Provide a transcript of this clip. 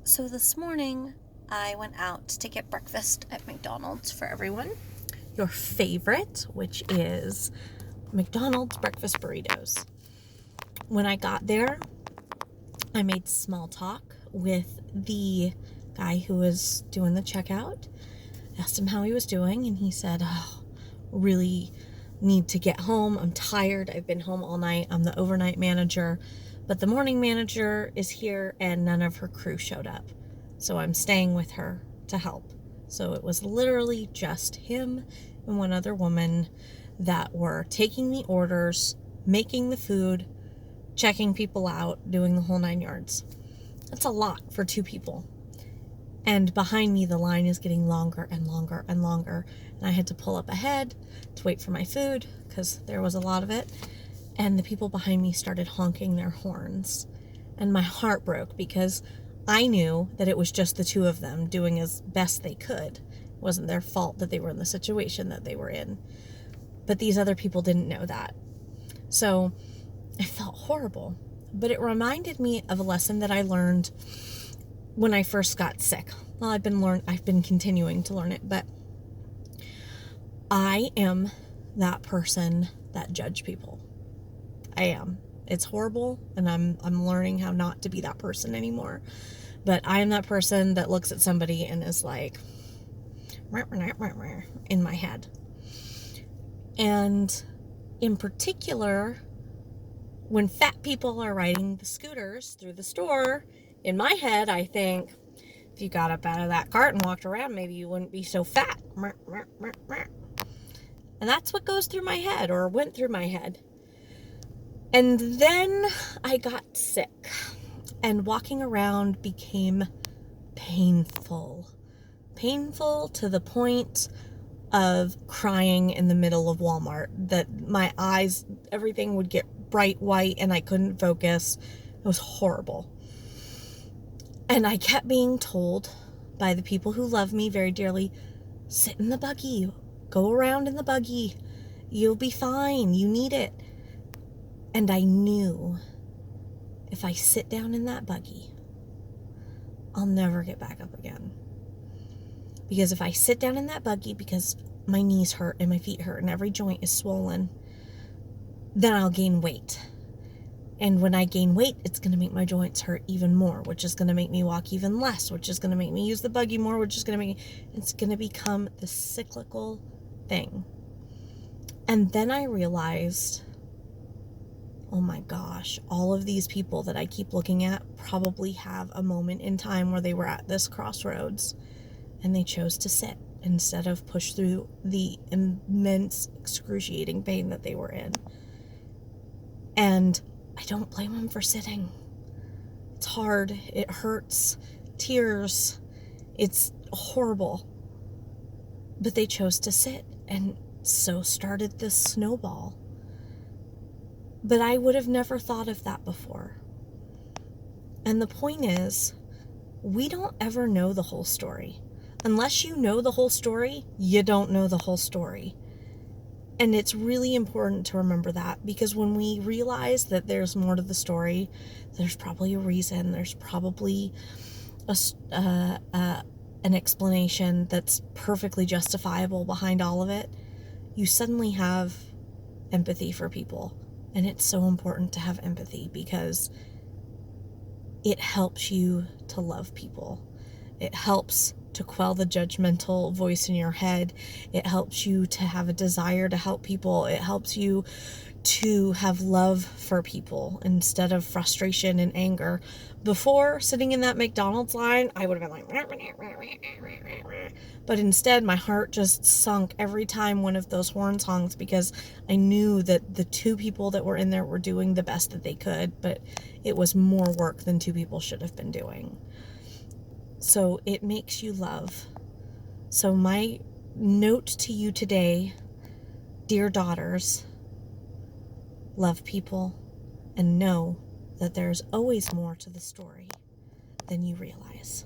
So this morning, I went out to get breakfast at McDonald's for everyone. Your favorite, which is McDonald's breakfast burritos. When I got there, I made small talk with the guy who was doing the checkout. Asked him how he was doing, and he said, "Oh, really need to get home. I'm tired. I've been home all night. I'm the overnight manager, but the morning manager is here and none of her crew showed up. So I'm staying with her to help." So it was literally just him and one other woman that were taking the orders, making the food, checking people out, doing the whole 9 yards. That's a lot for two people. And behind me, the line is getting longer and longer and longer. And I had to pull up ahead to wait for my food because there was a lot of it. And the people behind me started honking their horns. And my heart broke because I knew that it was just the two of them doing as best they could. It wasn't their fault that they were in the situation that they were in. But these other people didn't know that. So I felt horrible. But it reminded me of a lesson that I learned when I first got sick. Well, I've been continuing to learn it, but I am that person that judge people. I am. It's horrible, and I'm learning how not to be that person anymore. But I am that person that looks at somebody and is like in my head. And in particular, when fat people are riding the scooters through the store, in my head, I think, if you got up out of that cart and walked around, maybe you wouldn't be so fat. And that's what goes through my head, or went through my head. And then I got sick, and walking around became painful. Painful to the point of crying in the middle of Walmart, that my eyes, everything would get bright white and I couldn't focus. It was horrible. And I kept being told by the people who love me very dearly, sit in the buggy, go around in the buggy, you'll be fine, you need it. And I knew if I sit down in that buggy, I'll never get back up again. Because if I sit down in that buggy because my knees hurt and my feet hurt and every joint is swollen, then I'll gain weight. And when I gain weight, it's going to make my joints hurt even more, which is going to make me walk even less, which is going to make me use the buggy more, which is going to make it's going to become the cyclical thing. And then I realized, oh my gosh, all of these people that I keep looking at probably have a moment in time where they were at this crossroads and they chose to sit instead of push through the immense, excruciating pain that they were in. And I don't blame them for sitting. It's hard. It hurts. Tears. It's horrible. But they chose to sit, and so started this snowball. But I would have never thought of that before. And the point is, we don't ever know the whole story. Unless you know the whole story, you don't know the whole story. And it's really important to remember that, because when we realize that there's more to the story, there's probably a reason, there's probably an explanation that's perfectly justifiable behind all of it, you suddenly have empathy for people. And it's so important to have empathy because it helps you to love people. It helps to quell the judgmental voice in your head. It helps you to have a desire to help people. It helps you to have love for people instead of frustration and anger. Before, sitting in that McDonald's line, I would have been like, but instead my heart just sunk every time one of those horns honked, because I knew that the two people that were in there were doing the best that they could, but it was more work than two people should have been doing. So it makes you love. So my note to you today, dear daughters, love people and know that there's always more to the story than you realize.